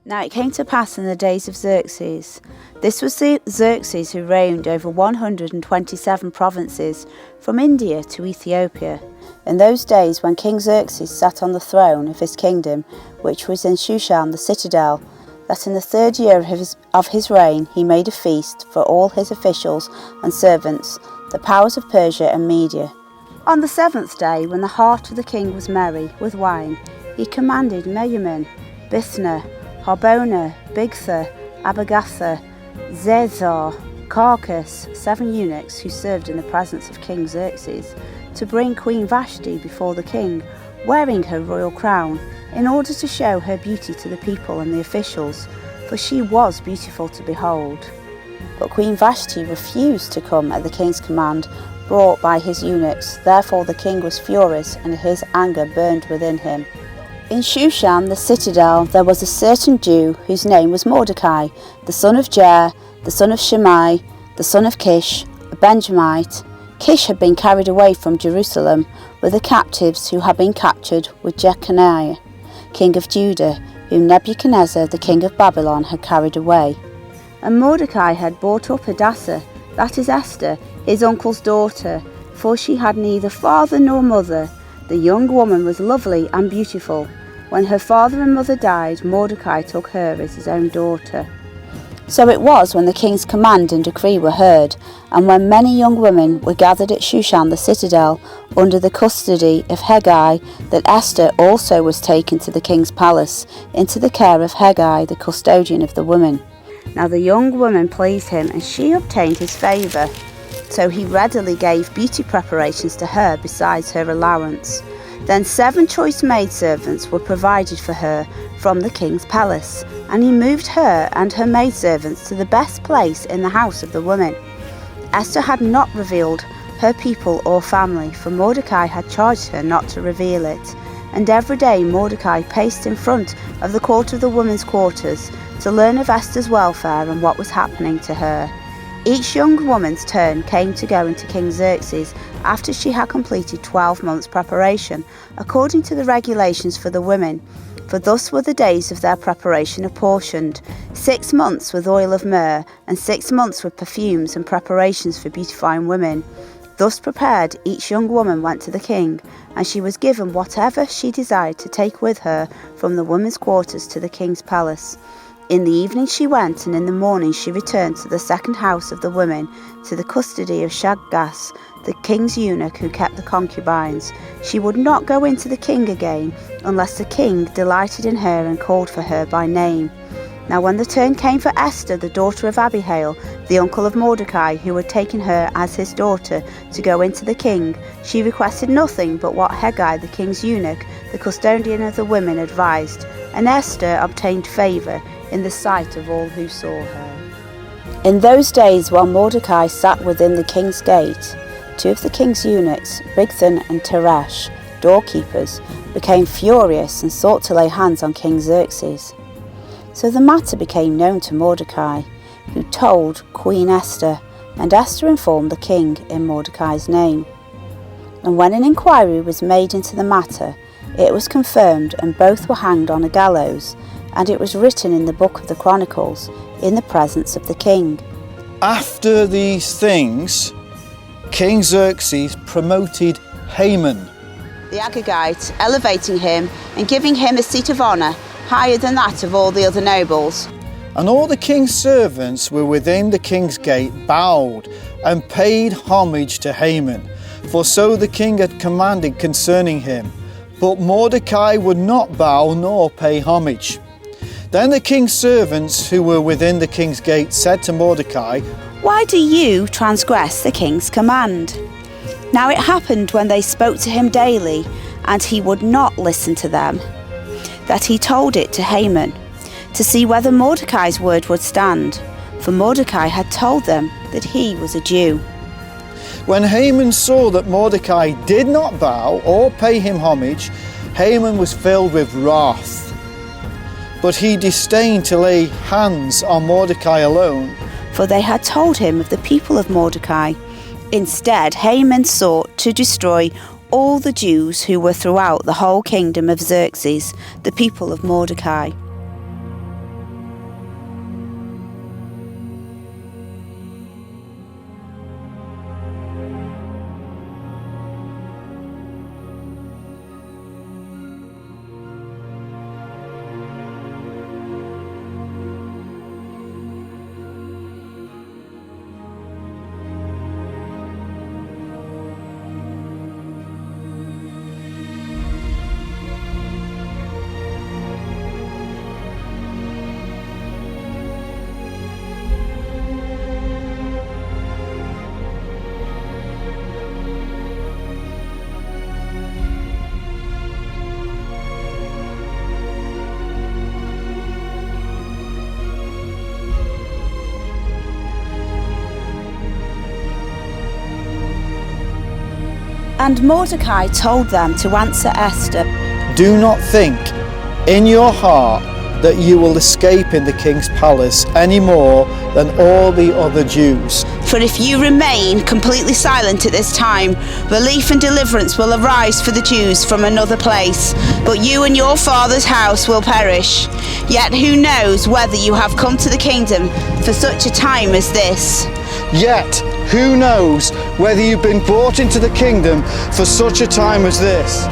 Now it came to pass in the days of Xerxes. This was Xerxes who reigned over 127 provinces, from India to Ethiopia. In those days when King Xerxes sat on the throne of his kingdom, which was in Shushan the citadel, that in the 3rd year of his reign he made a feast for all his officials and servants, the powers of Persia and Media. On the 7th day, when the heart of the king was merry with wine, he commanded Mehuman, Bithna, Harbona, Bigtha, Abagatha, Zethar, Carcass, 7 eunuchs who served in the presence of King Xerxes, to bring Queen Vashti before the king, wearing her royal crown, in order to show her beauty to the people and the officials, for she was beautiful to behold. But Queen Vashti refused to come at the king's command, brought by his eunuchs. Therefore the king was furious, and his anger burned within him. In Shushan the citadel there was a certain Jew whose name was Mordecai, the son of Jair, the son of Shimei, the son of Kish, a Benjamite. Kish had been carried away from Jerusalem with the captives who had been captured with Jeconiah, king of Judah, whom Nebuchadnezzar the king of Babylon had carried away. And Mordecai had brought up Hadassah, that is Esther, his uncle's daughter, for she had neither father nor mother. The young woman was lovely and beautiful. When her father and mother died, Mordecai took her as his own daughter. So it was, when the king's command and decree were heard, and when many young women were gathered at Shushan the citadel, under the custody of Hegai, that Esther also was taken to the king's palace, into the care of Hegai, the custodian of the women. Now the young woman pleased him, and she obtained his favour. So he readily gave beauty preparations to her besides her allowance. Then 7 choice maidservants were provided for her from the king's palace, and he moved her and her maidservants to the best place in the house of the woman. Esther had not revealed her people or family, for Mordecai had charged her not to reveal it. And every day Mordecai paced in front of the court of the women's quarters to learn of Esther's welfare and what was happening to her. Each young woman's turn came to go into King Xerxes after she had completed 12 months' preparation, according to the regulations for the women. For thus were the days of their preparation apportioned: 6 months with oil of myrrh, and 6 months with perfumes and preparations for beautifying women. Thus prepared, each young woman went to the king, and she was given whatever she desired to take with her from the women's quarters to the king's palace. In the evening she went, and in the morning she returned to the second house of the women, to the custody of Shaggas, the king's eunuch who kept the concubines. She would not go into the king again, unless the king delighted in her and called for her by name. Now when the turn came for Esther, the daughter of Abihail, the uncle of Mordecai, who had taken her as his daughter, to go into the king, she requested nothing but what Hegai, the king's eunuch, the custodian of the women, advised, and Esther obtained favour in the sight of all who saw her. In those days, while Mordecai sat within the king's gate, 2 of the king's eunuchs, Bigthan and Teresh, doorkeepers, became furious and sought to lay hands on King Xerxes. So the matter became known to Mordecai, who told Queen Esther, and Esther informed the king in Mordecai's name. And when an inquiry was made into the matter, it was confirmed, and both were hanged on a gallows, and it was written in the book of the Chronicles, in the presence of the king. After these things, King Xerxes promoted Haman, the Agagite, elevating him and giving him a seat of honour higher than that of all the other nobles. and all the king's servants were within the king's gate bowed and paid homage to Haman, for so the king had commanded concerning him. But Mordecai would not bow nor pay homage. Then the king's servants who were within the king's gate said to Mordecai, "Why do you transgress the king's command?" Now it happened when they spoke to him daily, and he would not listen to them, that he told it to Haman, to see whether Mordecai's word would stand, for Mordecai had told them that he was a Jew. When Haman saw that Mordecai did not bow or pay him homage, Haman was filled with wrath. But he disdained to lay hands on Mordecai alone, for they had told him of the people of Mordecai. Instead, Haman sought to destroy all the Jews who were throughout the whole kingdom of Xerxes, the people of Mordecai. And Mordecai told them to answer Esther, "Do not think in your heart that you will escape in the king's palace any more than all the other Jews. For if you remain completely silent at this time, relief and deliverance will arise for the Jews from another place, but you and your father's house will perish. Yet who knows whether you have come to the kingdom for such a time as this?" Yet, who knows whether you've been brought into the kingdom for such a time as this?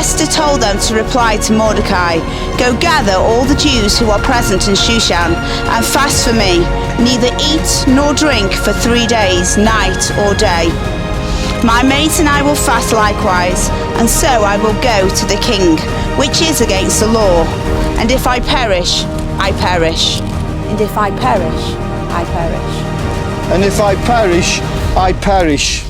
Esther told them to reply to Mordecai, "Go gather all the Jews who are present in Shushan, and fast for me, neither eat nor drink for 3 days, night or day. My maids and I will fast likewise, and so I will go to the king, which is against the law. And if I perish, I perish. And if I perish, I perish. And if I perish, I perish."